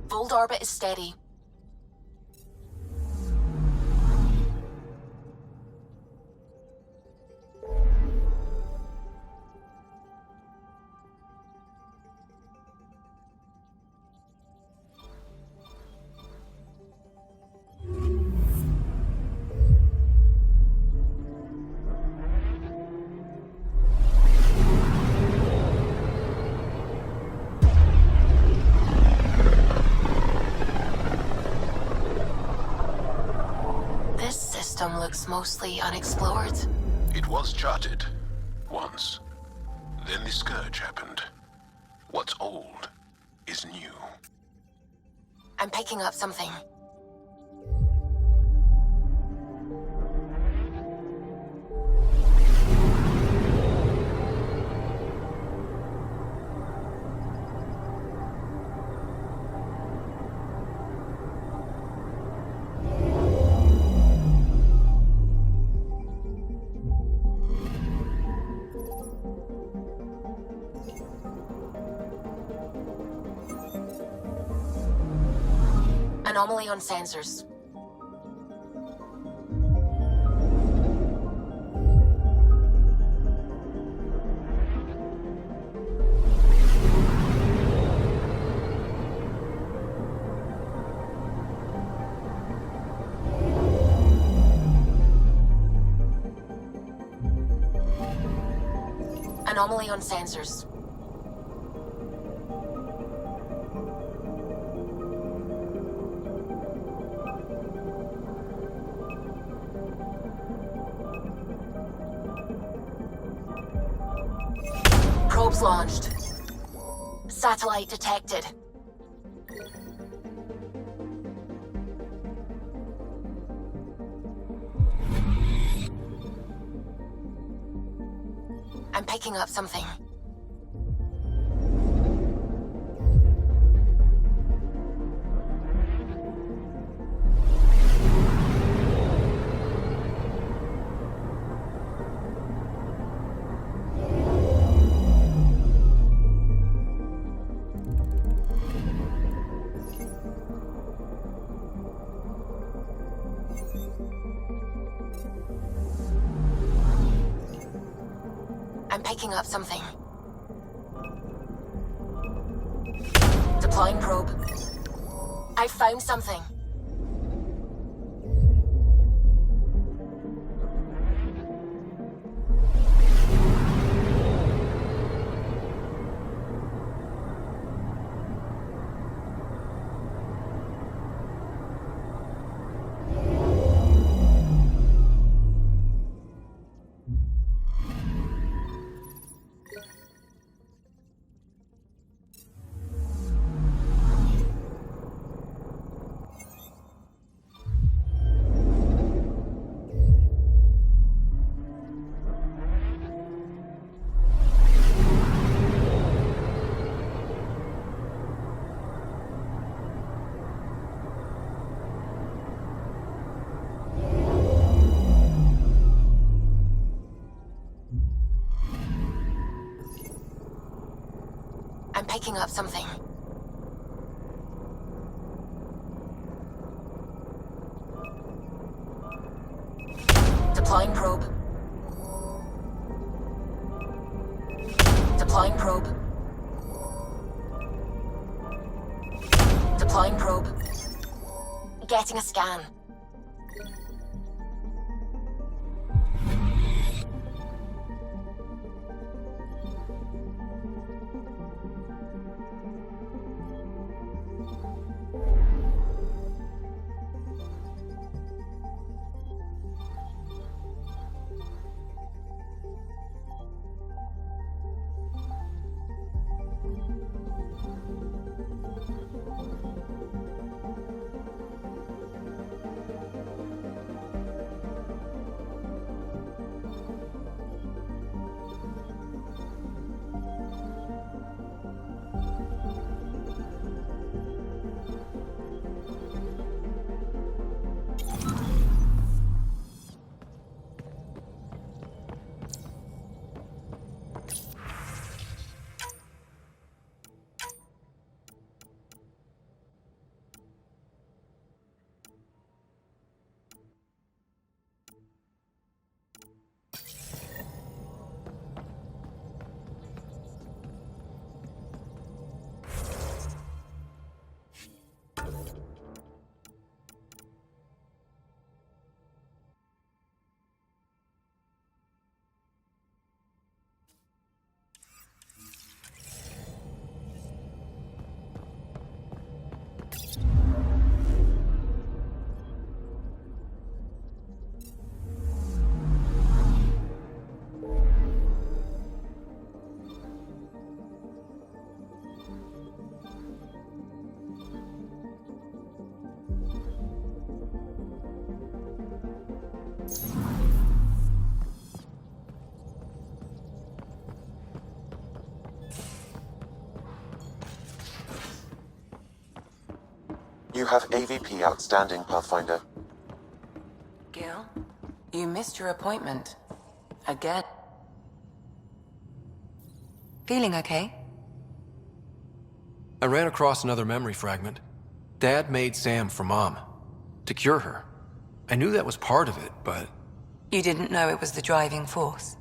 Fold orbit is steady. Looks mostly unexplored. It was charted. Once. Then the scourge happened. What's old is new. I'm picking up something. Anomaly on sensors. Anomaly on sensors. Probes launched. Satellite detected. I'm picking up something. I'm picking up something. Deploying probe. I found something. I'm picking up something. Deploying probe. Deploying probe. Deploying probe. Getting a scan. You have AVP outstanding, Pathfinder. Gil, you missed your appointment. Again. Feeling okay? I ran across another memory fragment. Dad made Sam for Mom. To cure her. I knew that was part of it, but... You didn't know it was the driving force?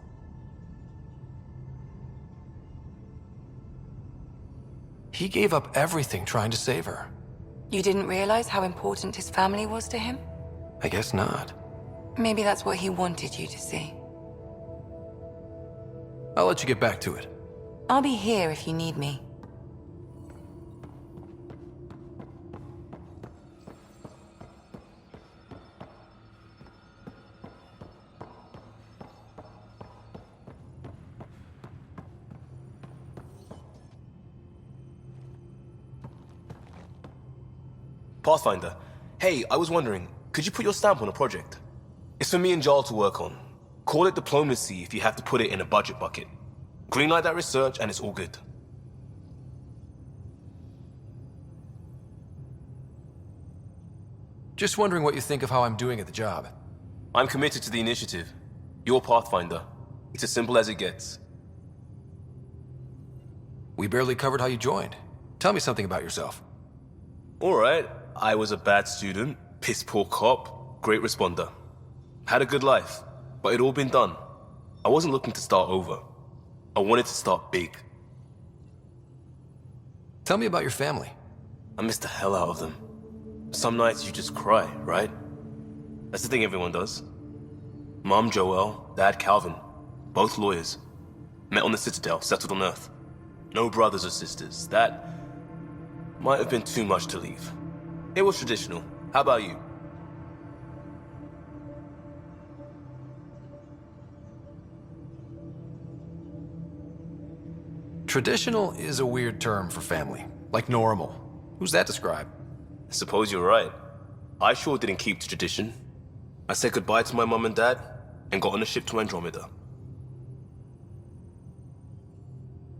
He gave up everything trying to save her. You didn't realize how important his family was to him? I guess not. Maybe that's what he wanted you to see. I'll let you get back to it. I'll be here if you need me. Pathfinder, hey, I was wondering, could you put your stamp on a project? It's for me and Jarl to work on. Call it diplomacy if you have to put it in a budget bucket. Greenlight that research and it's all good. Just wondering what you think of how I'm doing at the job. I'm committed to the initiative. You're Pathfinder. It's as simple as it gets. We barely covered how you joined. Tell me something about yourself. Alright, I was a bad student, piss poor cop, great responder. Had a good life, but it'd all been done. I wasn't looking to start over. I wanted to start big. Tell me about your family. I missed the hell out of them. Some nights you just cry, right? That's the thing everyone does. Mom Joelle, Dad Calvin, both lawyers. Met on the Citadel, settled on Earth. No brothers or sisters. That might have been too much to leave. It was traditional. How about you? Traditional is a weird term for family. Like normal. Who's that describe? I suppose you're right. I sure didn't keep to tradition. I said goodbye to my mom and dad and got on a ship to Andromeda.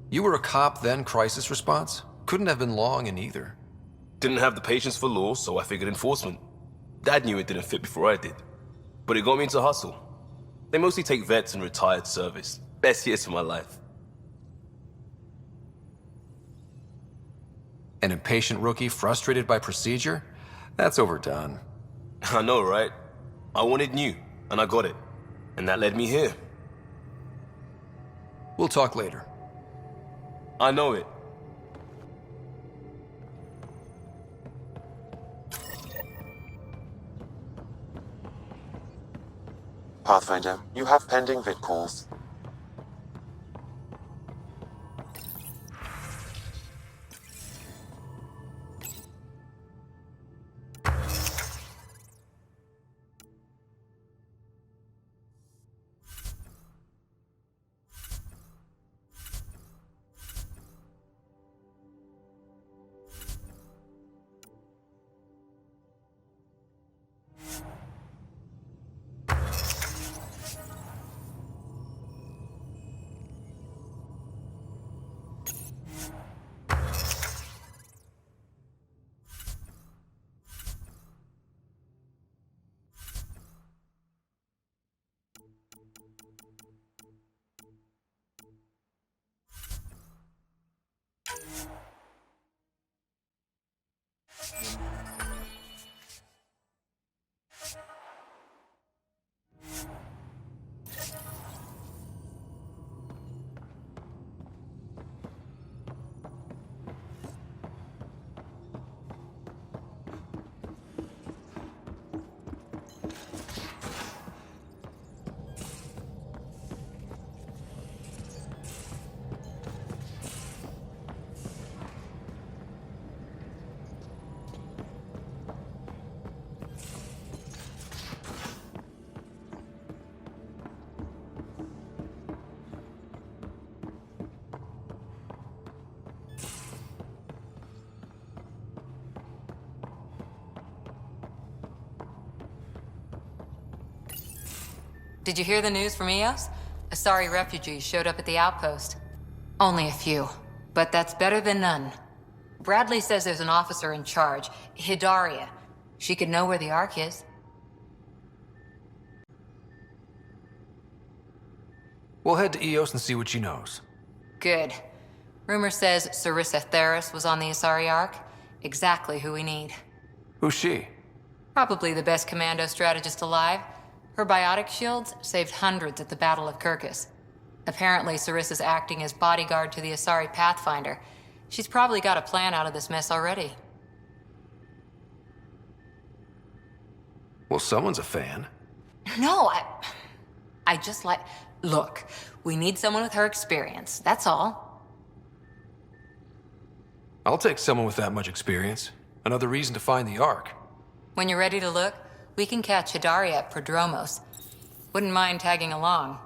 You were a cop, then crisis response? Couldn't have been long in either. Didn't have the patience for law, so I figured enforcement. Dad knew it didn't fit before I did. But it got me into hustle. They mostly take vets and retired service. Best years of my life. An impatient rookie frustrated by procedure? That's overdone. I know, right? I wanted new, and I got it. And that led me here. We'll talk later. I know it. Pathfinder, you have pending vid calls. Did you hear the news from Eos? Asari refugees showed up at the outpost. Only a few, but that's better than none. Bradley says there's an officer in charge, Hidaria. She could know where the Ark is. We'll head to Eos and see what she knows. Good. Rumor says Sarissa Theris was on the Asari Ark. Exactly who we need. Who's she? Probably the best commando strategist alive. Her biotic shields saved hundreds at the Battle of Kirkus. Apparently, Sarissa's acting as bodyguard to the Asari Pathfinder. She's probably got a plan out of this mess already. Well, someone's a fan. No, I just like... Look, we need someone with her experience, that's all. I'll take someone with that much experience. Another reason to find the Ark. When you're ready to look, we can catch Hidaria at Prodromos. Wouldn't mind tagging along.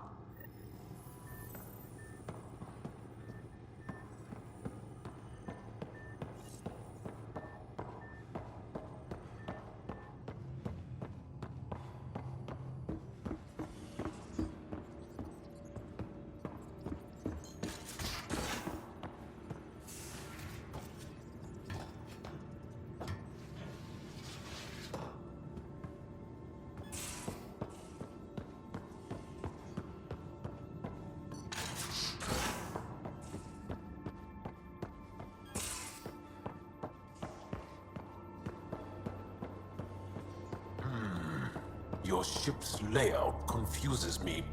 Your ship's layout confuses me.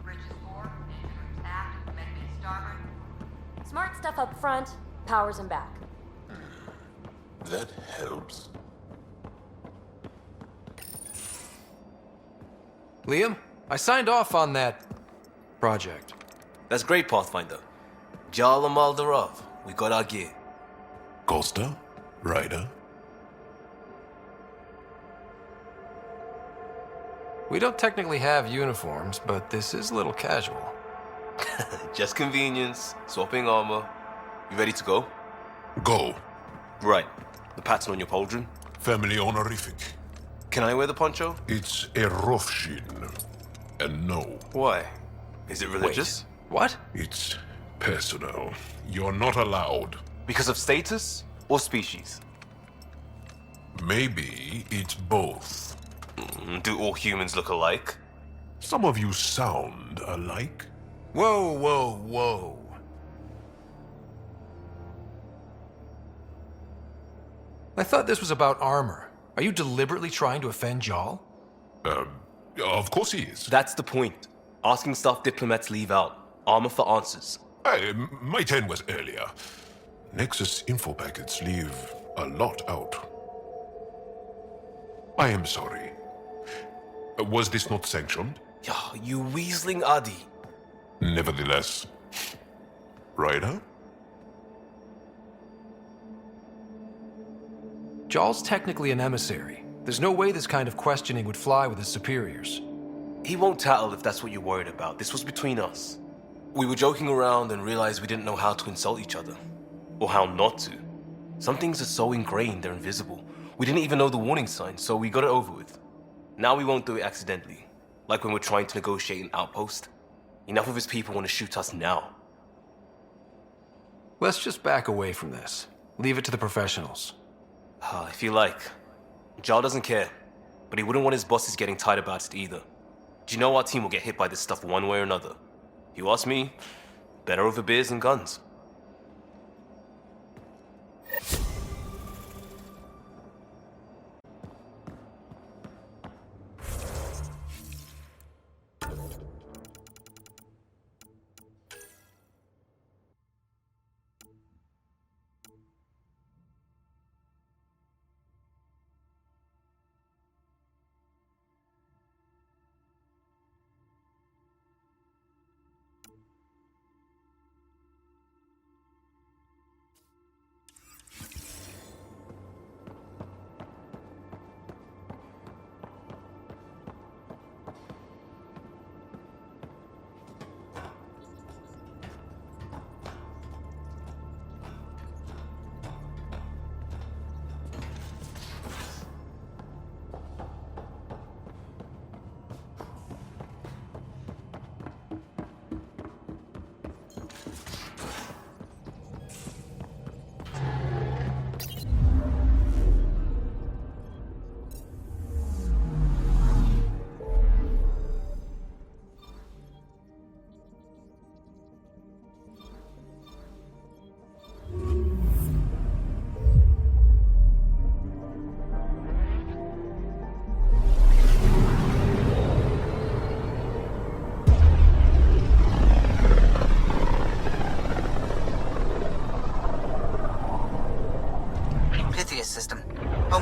Bridges 4, engine aft, medic starboard. Smart stuff up front, powers him back. That helps. Liam, I signed off on that project. That's great, Pathfinder. Jal Maldarov, we got our gear. Costa? Ryder? We don't technically have uniforms, but this is a little casual. Just convenience, swapping armor. You ready to go? Go. Right. The pattern on your pauldron. Family honorific. Can I wear the poncho? It's a Rofshin. And no, Why? Is it religious? What? it's personal. You're not allowed. Because of status or species? Maybe it's both. Do all humans look alike? Some of you sound alike. Whoa, whoa, whoa. I thought this was about armor. Are you deliberately trying to offend Jal? Of course he is. That's the point. Asking stuff diplomats leave out. Armor for answers. My turn was earlier. Nexus info packets leave a lot out. I am sorry. Was this not sanctioned? Yeah, you weaseling Adi. Nevertheless. Ryder? Jal's technically an emissary. There's no way this kind of questioning would fly with his superiors. He won't tattle if that's what you're worried about. This was between us. We were joking around and realized we didn't know how to insult each other. Or how not to. Some things are so ingrained they're invisible. We didn't even know the warning sign, so we got it over with. Now we won't do it accidentally. Like when we're trying to negotiate an outpost. Enough of his people want to shoot us now. Let's just back away from this. Leave it to the professionals. If you like. Jal doesn't care, but he wouldn't want his bosses getting tired about it either. Do you know our team will get hit by this stuff one way or another? If you ask me, better over beers and guns.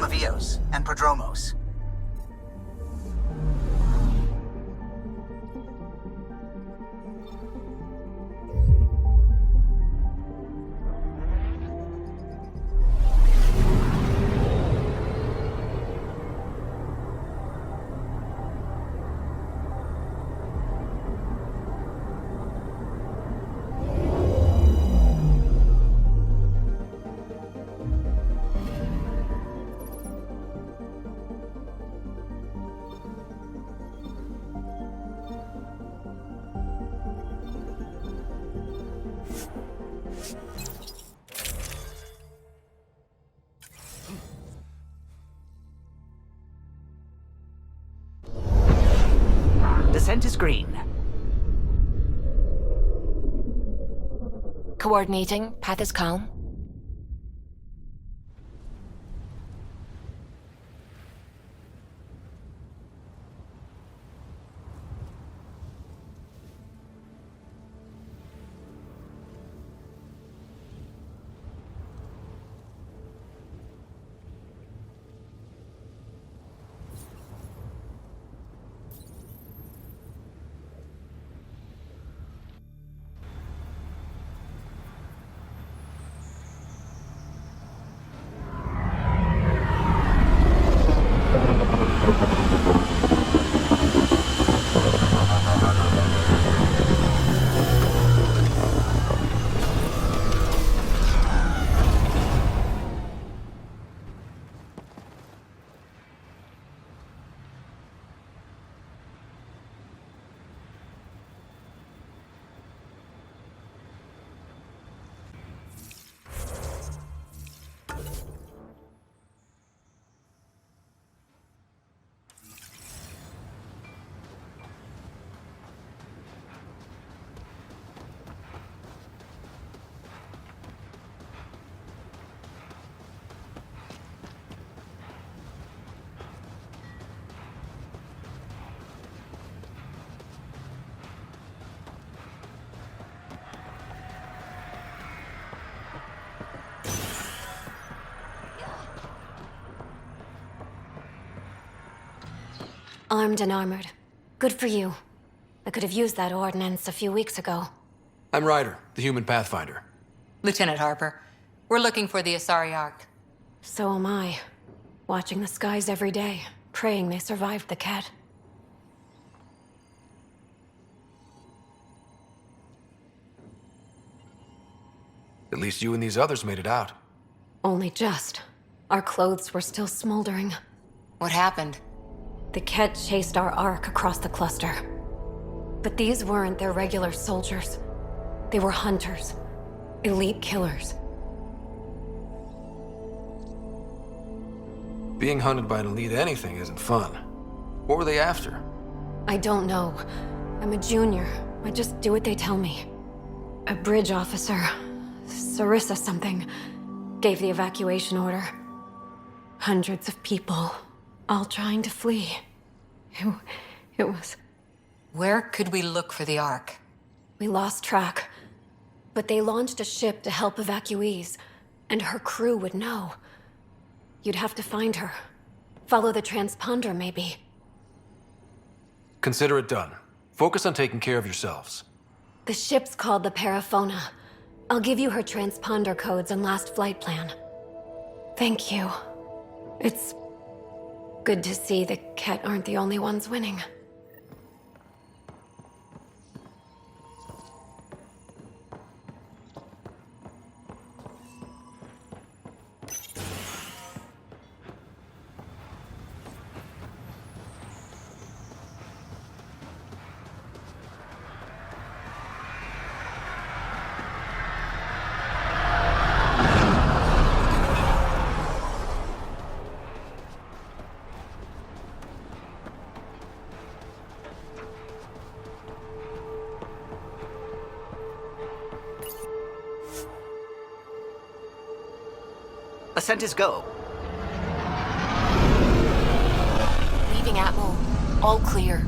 Lavios and Prodromos. Descent is green. Coordinating. Path is calm. Armed and armored. Good for you. I could have used that ordnance a few weeks ago. I'm Ryder, the human pathfinder. Lieutenant Harper, we're looking for the Asari Ark. So am I. Watching the skies every day, praying they survived the cat. At least you and these others made it out. Only just. Our clothes were still smoldering. What happened? The Ket chased our Ark across the cluster. But these weren't their regular soldiers. They were hunters. Elite killers. Being hunted by an elite anything isn't fun. What were they after? I don't know. I'm a junior. I just do what they tell me. A bridge officer, Sarissa something, gave the evacuation order. Hundreds of people, all trying to flee. It was... Where could we look for the Ark? We lost track. But they launched a ship to help evacuees, and her crew would know. You'd have to find her. Follow the transponder, maybe. Consider it done. Focus on taking care of yourselves. The ship's called the Paraphona. I'll give you her transponder codes and last flight plan. Thank you. It's good to see the Ket aren't the only ones winning. Ascent is go. Leaving Atmo. All clear.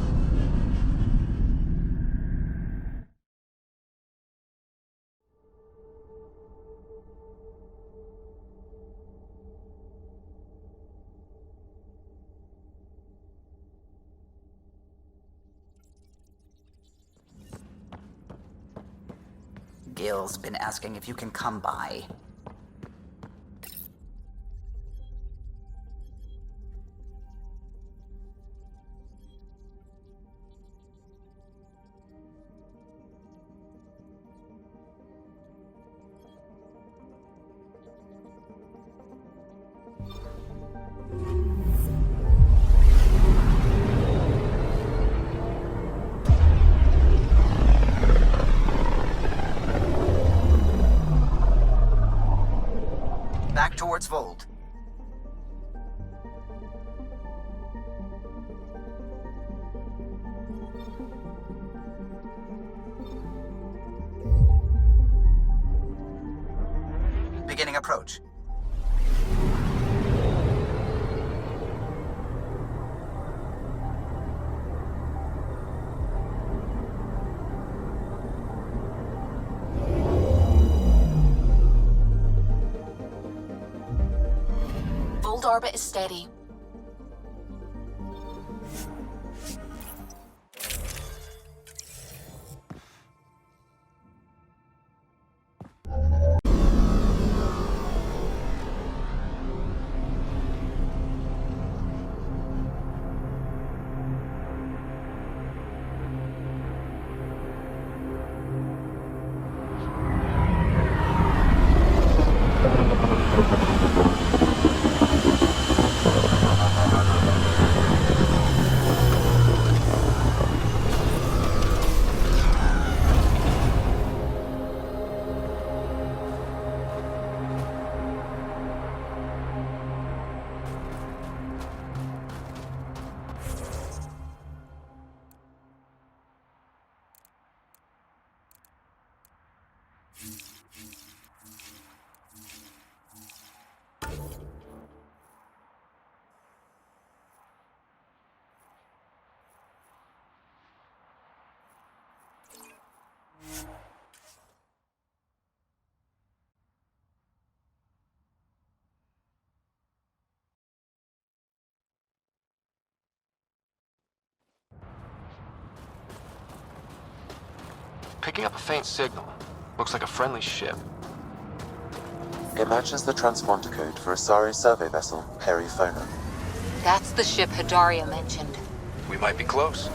Gil's been asking if you can come by. Back towards Vold. Beginning approach. Old orbit is steady. Picking up a faint signal. Looks like a friendly ship. It matches the transponder code for Asari survey vessel, Perifona. That's the ship Hadaria mentioned. We might be close.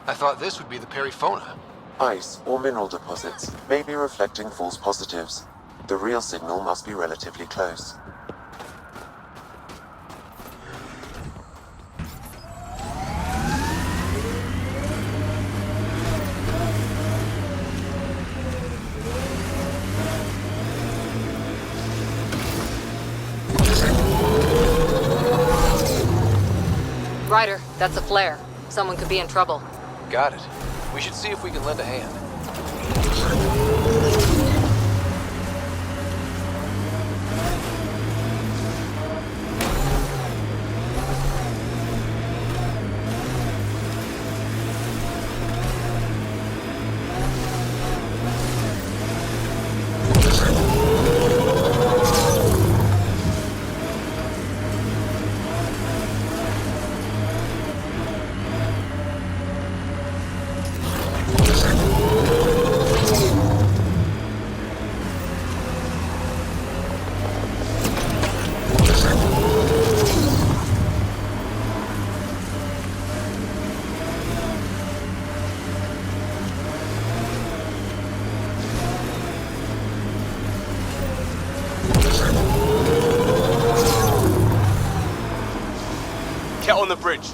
I thought this would be the Perifona. Ice or mineral deposits may be reflecting false positives. The real signal must be relatively close. Ryder, that's a flare. Someone could be in trouble. Got it. We should see if we can lend a hand. the bridge.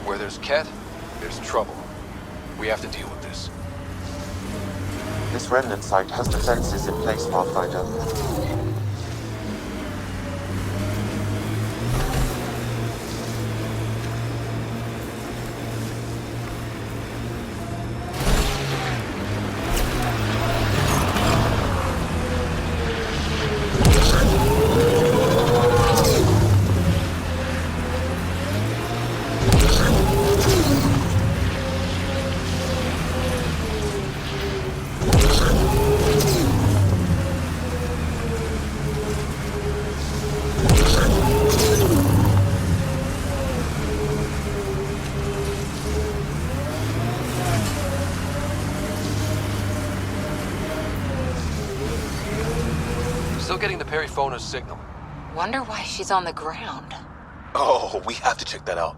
Where there's Ket, there's trouble. We have to deal with this. This remnant site has defenses in place, Pathfinder. Still getting the Periphona's signal. Wonder why she's on the ground. Oh, we have to check that out.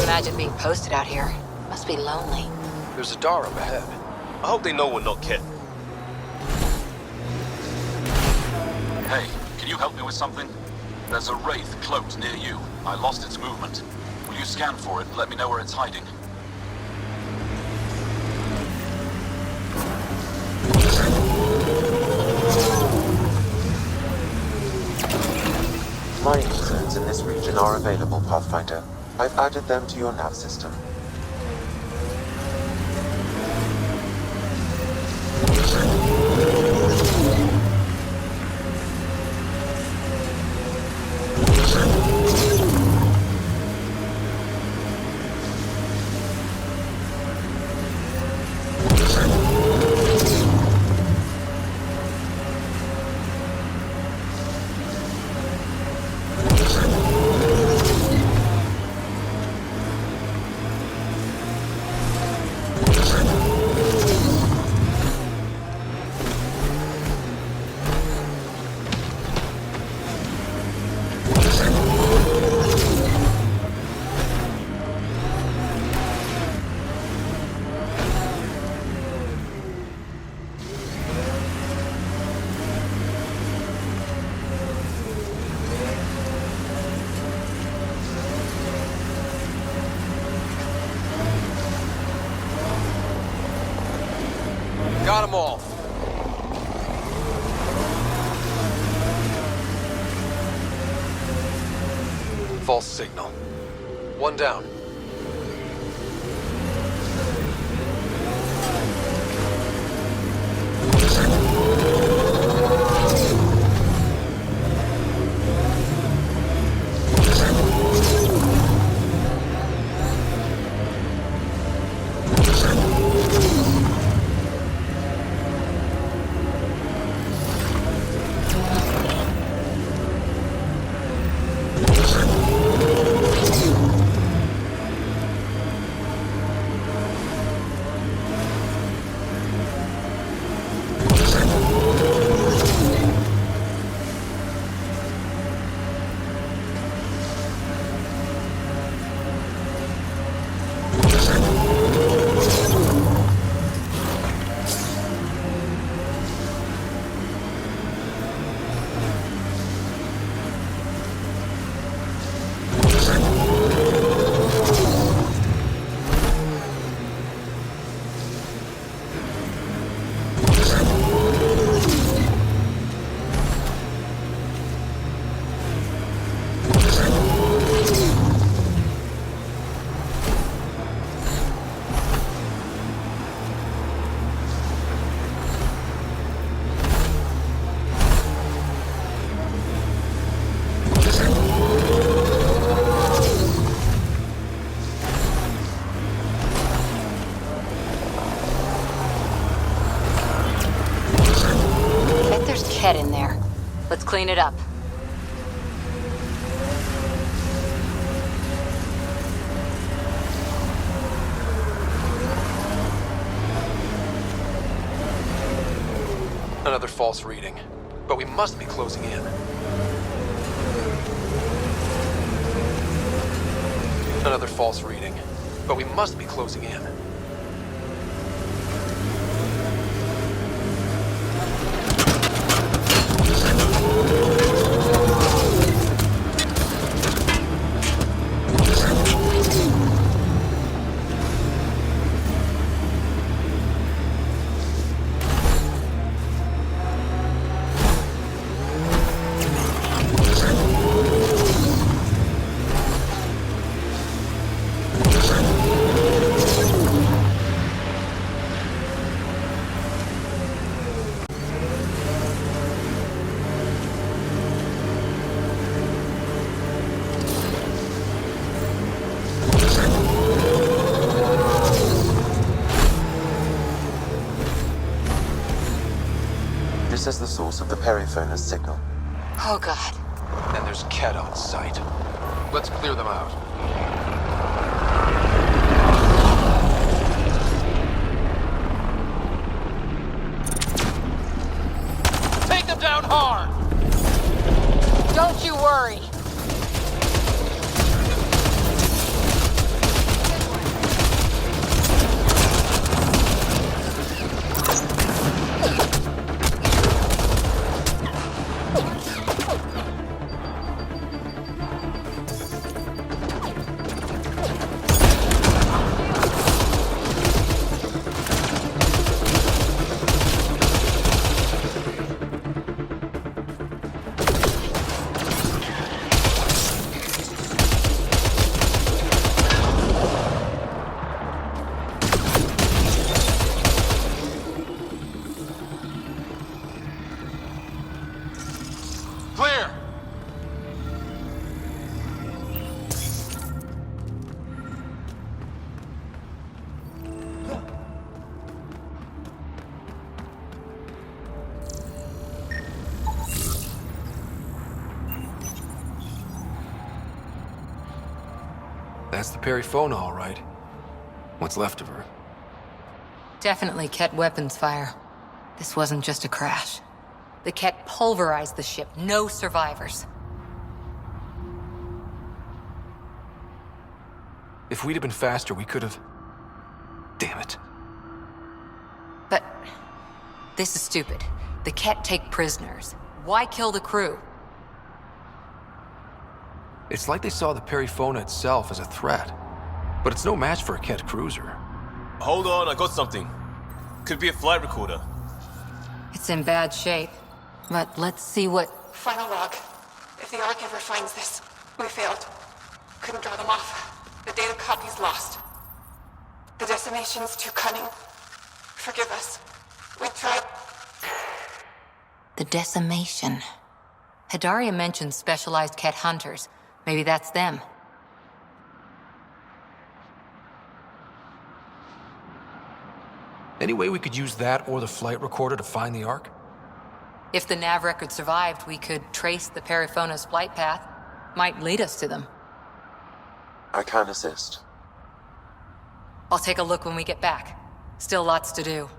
Imagine being posted out here. Must be lonely. There's a door up ahead. I hope they know we're not Ket. Hey, can you help me with something? There's a wraith cloaked near you. I lost its movement. Will you scan for it and let me know where it's hiding? Mining zones in this region are available, Pathfinder. I've added them to your nav system. Got them all. False signal. One down. Ket in there. Let's clean it up. Another false reading. But we must be closing in. Another false reading. But we must be closing in. This is the source of the periphoner's signal. Oh god. And there's Ket on site. Let's clear them out. Take them down hard! Don't you worry. Clear! That's the Perifona, all right. What's left of her. Definitely Ket weapons fire. This wasn't just a crash. The Ket pulverized the ship. No survivors. If we'd have been faster, we could have... Damn it. But this is stupid. The Ket take prisoners. Why kill the crew? It's like they saw the Perifona itself as a threat. But it's no match for a Ket cruiser. Hold on, I got something. Could be a flight recorder. It's in bad shape. But let's see what... Final log. If the Ark ever finds this, we failed. Couldn't draw them off. The data copy's lost. The decimation's too cunning. Forgive us. We tried. The decimation. Hidaria mentioned specialized Ket hunters. Maybe that's them. Any way we could use that or the flight recorder to find the Ark? If the nav record survived, we could trace the Perifona's flight path. Might lead us to them. I can assist. I'll take a look when we get back. Still lots to do.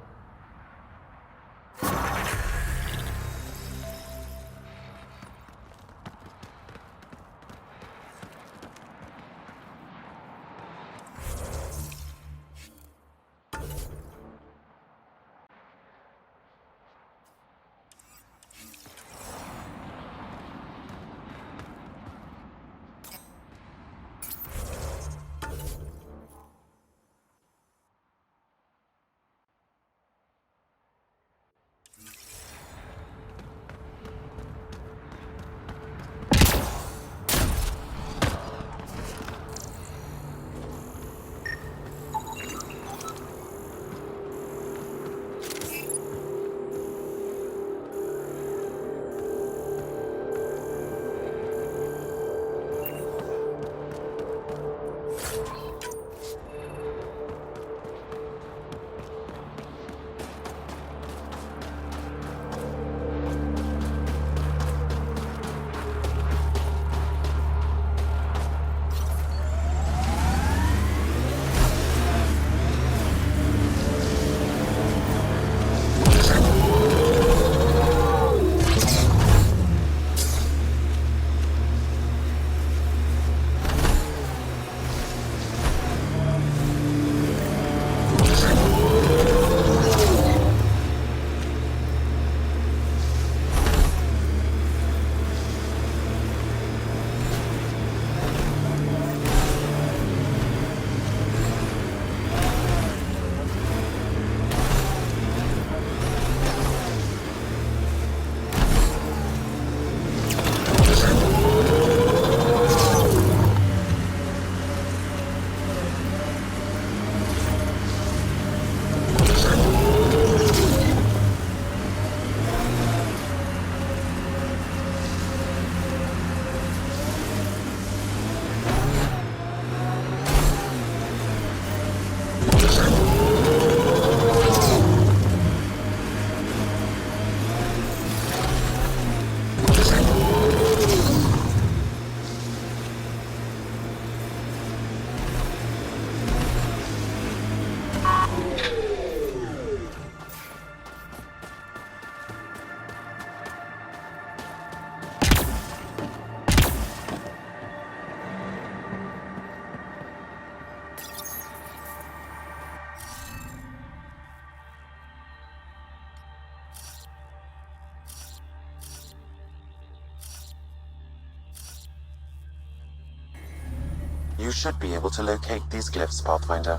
You should be able to locate these glyphs, Pathfinder.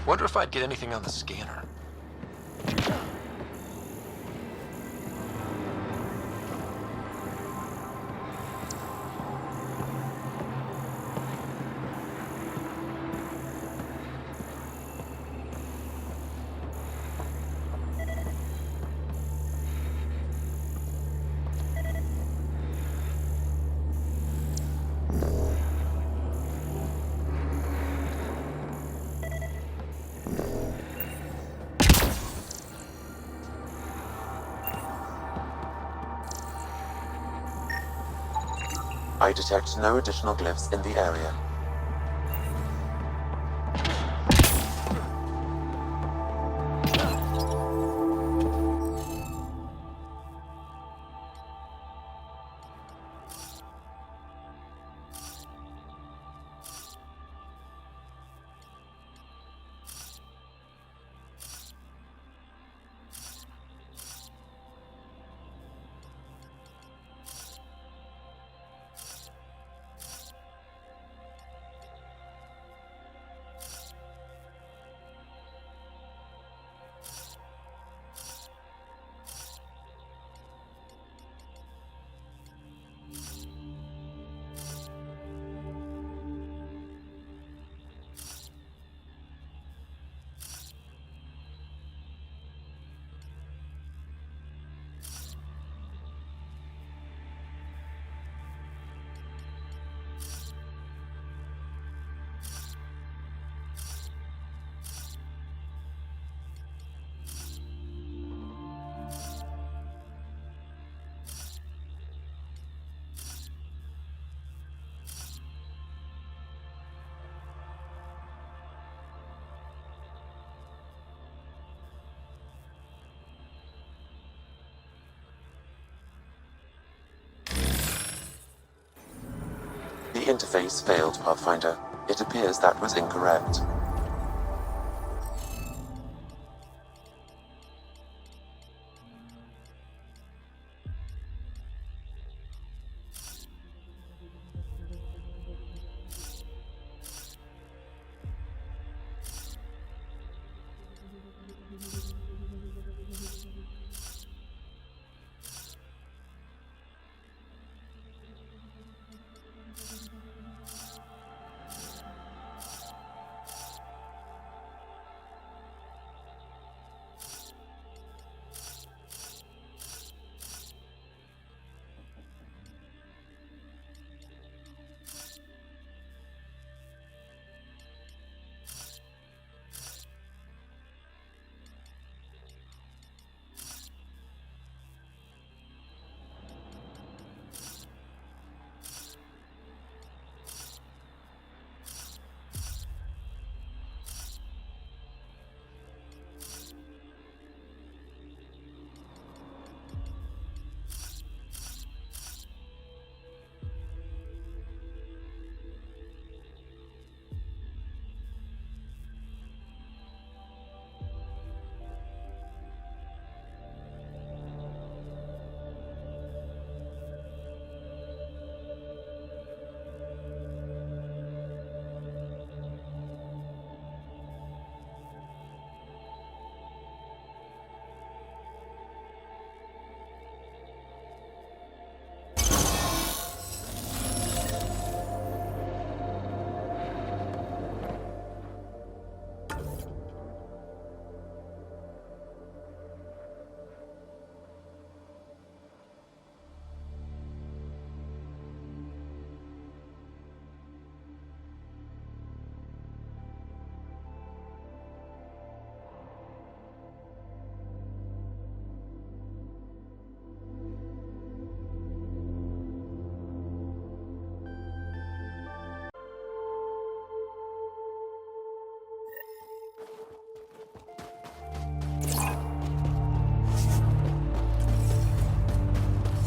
Wonder if I'd get anything on the scanner. I detect no additional glyphs in the area. The interface failed, Pathfinder. It appears that was incorrect.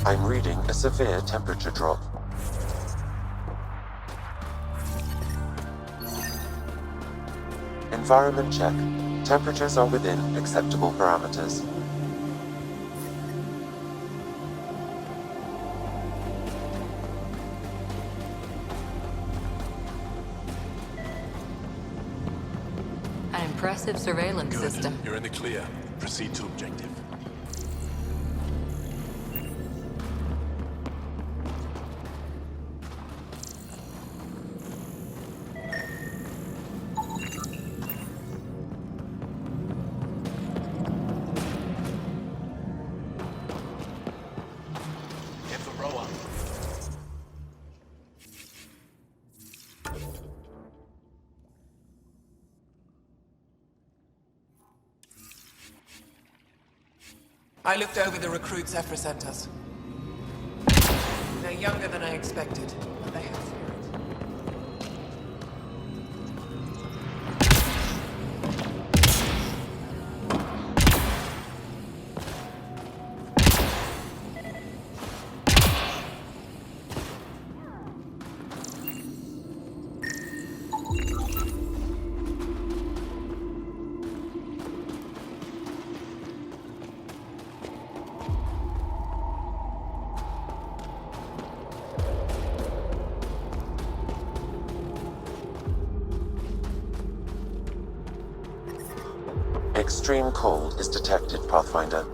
I'm reading a severe temperature drop. Environment check. Temperatures are within acceptable parameters. impressive surveillance Good. system. You're in the clear. Proceed to objective. Get the row up. I looked over the recruits Ephra sent us. They're younger than I expected, but they have spirit. Extreme cold is detected, Pathfinder.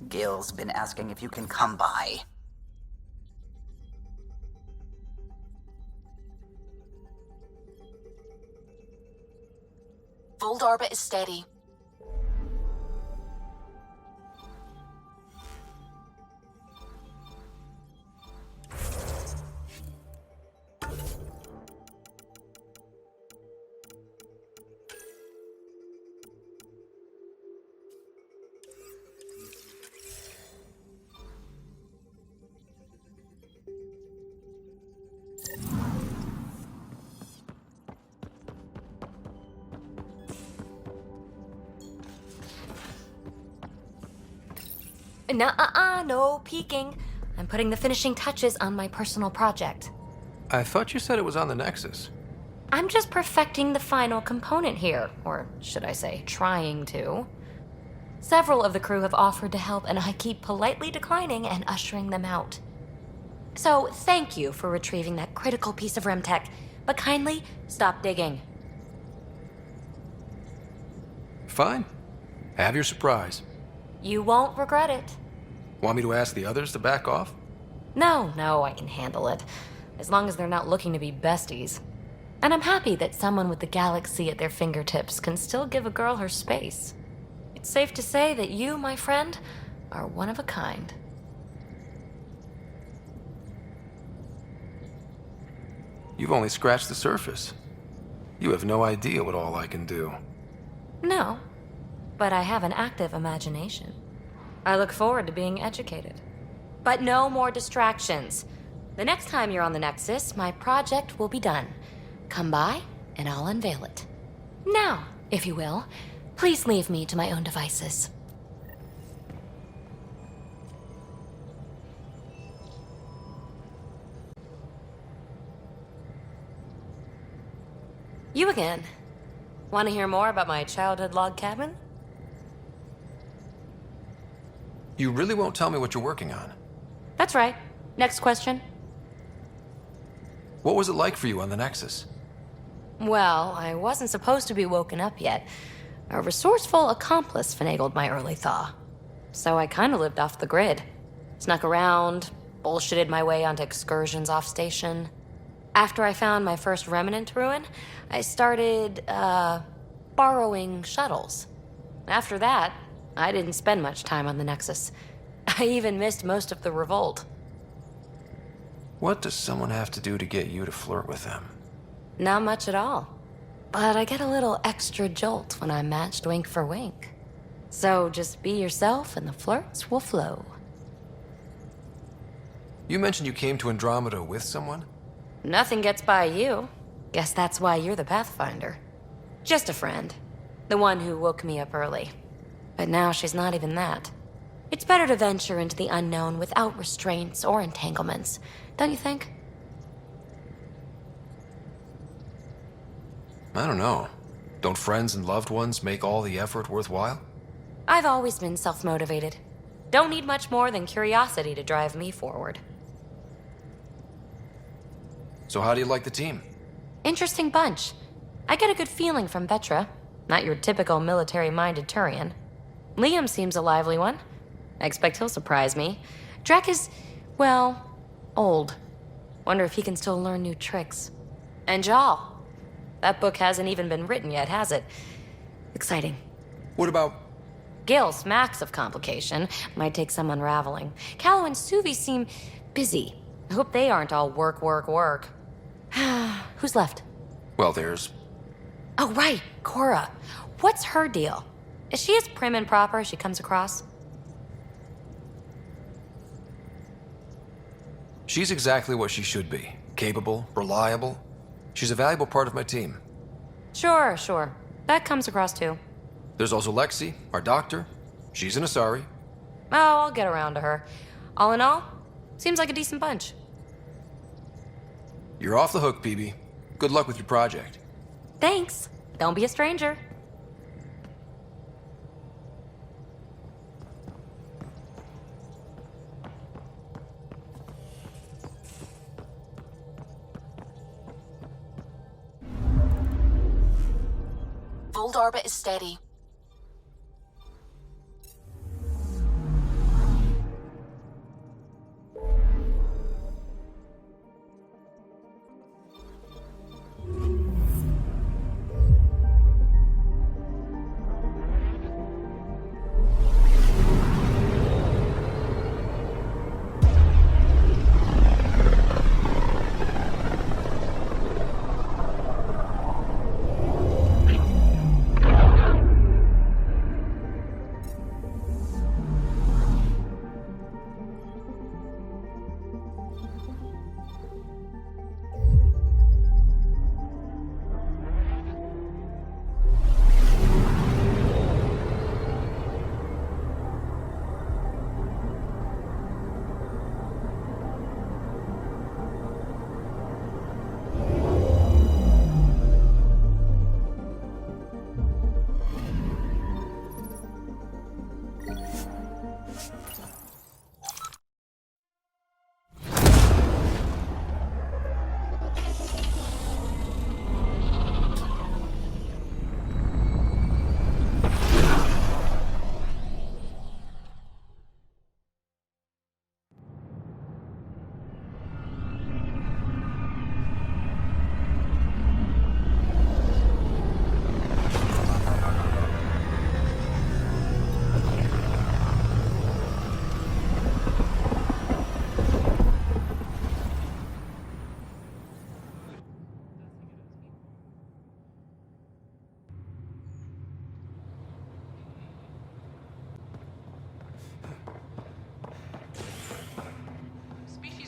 Gil's been asking if you can come by. Fold orbit is steady. No peeking. I'm putting the finishing touches on my personal project. I thought you said it was on the Nexus. I'm just perfecting the final component here, or should I say, trying to. Several of the crew have offered to help, and I keep politely declining and ushering them out. So, thank you for retrieving that critical piece of Remtech, but kindly stop digging. Fine. Have your surprise. You won't regret it. Want me to ask the others to back off? No, I can handle it. As long as they're not looking to be besties. And I'm happy that someone with the galaxy at their fingertips can still give a girl her space. It's safe to say that you, my friend, are one of a kind. You've only scratched the surface. You have no idea what all I can do. No, but I have an active imagination. I look forward to being educated. But no more distractions. The next time you're on the Nexus, my project will be done. Come by, and I'll unveil it. Now, if you will, please leave me to my own devices. You again. Want to hear more about my childhood log cabin? You really won't tell me what you're working on? That's right. Next question. What was it like for you on the Nexus? Well, I wasn't supposed to be woken up yet. A resourceful accomplice finagled my early thaw. So I kind of lived off the grid. Snuck around, bullshitted my way onto excursions off station. After I found my first remnant ruin, I started, borrowing shuttles. After that, I didn't spend much time on the Nexus. I even missed most of the revolt. What does someone have to do to get you to flirt with them? Not much at all. But I get a little extra jolt when I'm matched wink for wink. So just be yourself and the flirts will flow. You mentioned you came to Andromeda with someone? Nothing gets by you. Guess that's why you're the Pathfinder. Just a friend. The one who woke me up early. But now she's not even that. It's better to venture into the unknown without restraints or entanglements, don't you think? I don't know. Don't friends and loved ones make all the effort worthwhile? I've always been self-motivated. Don't need much more than curiosity to drive me forward. So how do you like the team? Interesting bunch. I get a good feeling from Vetra. Not your typical military-minded Turian. Liam seems a lively one. I expect he'll surprise me. Drek is, well, old. Wonder if he can still learn new tricks. And Jal. That book hasn't even been written yet, has it? Exciting. What about... Gil smacks of complication. Might take some unraveling. Callow and Suvi seem busy. I hope they aren't all work, work, work. Who's left? Well, there's... Oh, right, Cora. What's her deal? Is she as prim and proper as she comes across? She's exactly what she should be. Capable, reliable. She's a valuable part of my team. Sure. That comes across too. There's also Lexi, our doctor. She's an Asari. Oh, I'll get around to her. All in all, seems like a decent bunch. You're off the hook, Peebee. Good luck with your project. Thanks. Don't be a stranger. Old orbit is steady.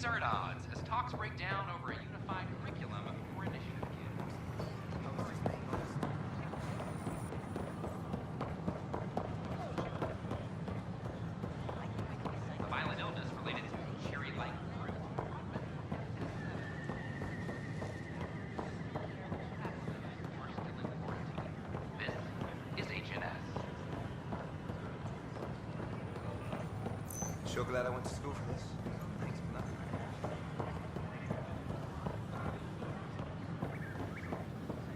Are at odds as talks break down over a unified curriculum for initiative kids. A violent illness related to cherry-like fruit. This is HNS. Sure glad I went to school for this. Thanks for nothing.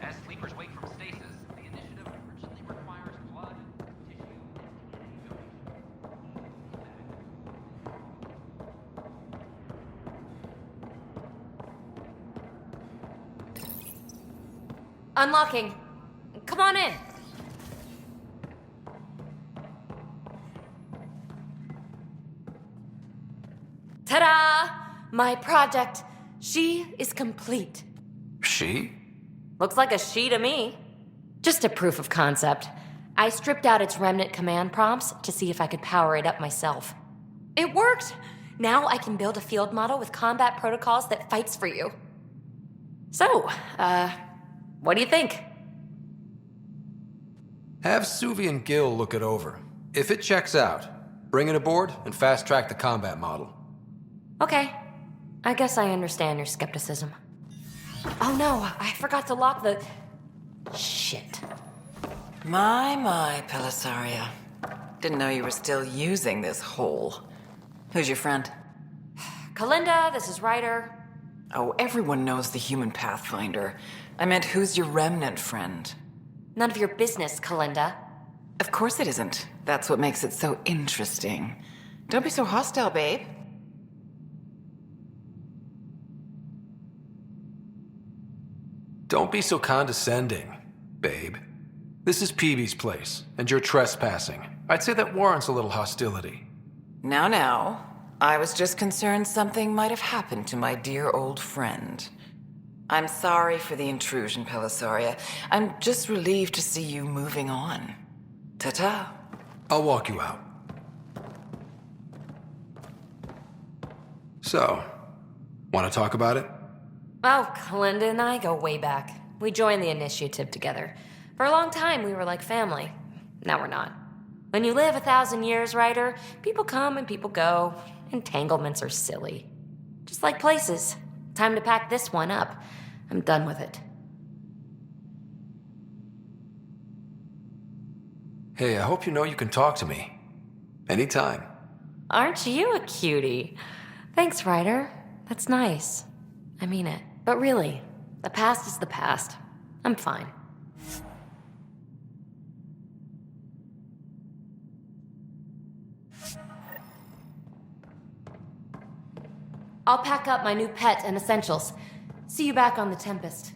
As sleepers wake from stasis, the initiative urgently requires blood, tissue, and DNA donation. Unlocking. Come on in. Ta-da! My project. She is complete. She? Looks like a she to me. Just a proof of concept. I stripped out its remnant command prompts to see if I could power it up myself. It worked! Now I can build a field model with combat protocols that fights for you. So, what do you think? Have Suvi and Gil look it over. If it checks out, bring it aboard and fast-track the combat model. Okay. I guess I understand your skepticism. Oh no, I forgot to lock the... Shit. My, Pelisaria. Didn't know you were still using this hole. Who's your friend? Kalinda, this is Ryder. Oh, everyone knows the human Pathfinder. I meant, who's your remnant friend? None of your business, Kalinda. Of course it isn't. That's what makes it so interesting. Don't be so hostile, babe. Don't be so condescending, babe. This is Peebee's place, and you're trespassing. I'd say that warrants a little hostility. Now. I was just concerned something might have happened to my dear old friend. I'm sorry for the intrusion, Pelisaria. I'm just relieved to see you moving on. Ta-ta. I'll walk you out. So, want to talk about it? Oh, Kalinda and I go way back. We joined the initiative together. For a long time, we were like family. Now we're not. When you live 1,000 years, Ryder, people come and people go. Entanglements are silly. Just like places. Time to pack this one up. I'm done with it. Hey, I hope you know you can talk to me. Anytime. Aren't you a cutie? Thanks, Ryder. That's nice. I mean it. But really, the past is the past. I'm fine. I'll pack up my new pet and essentials. See you back on the Tempest.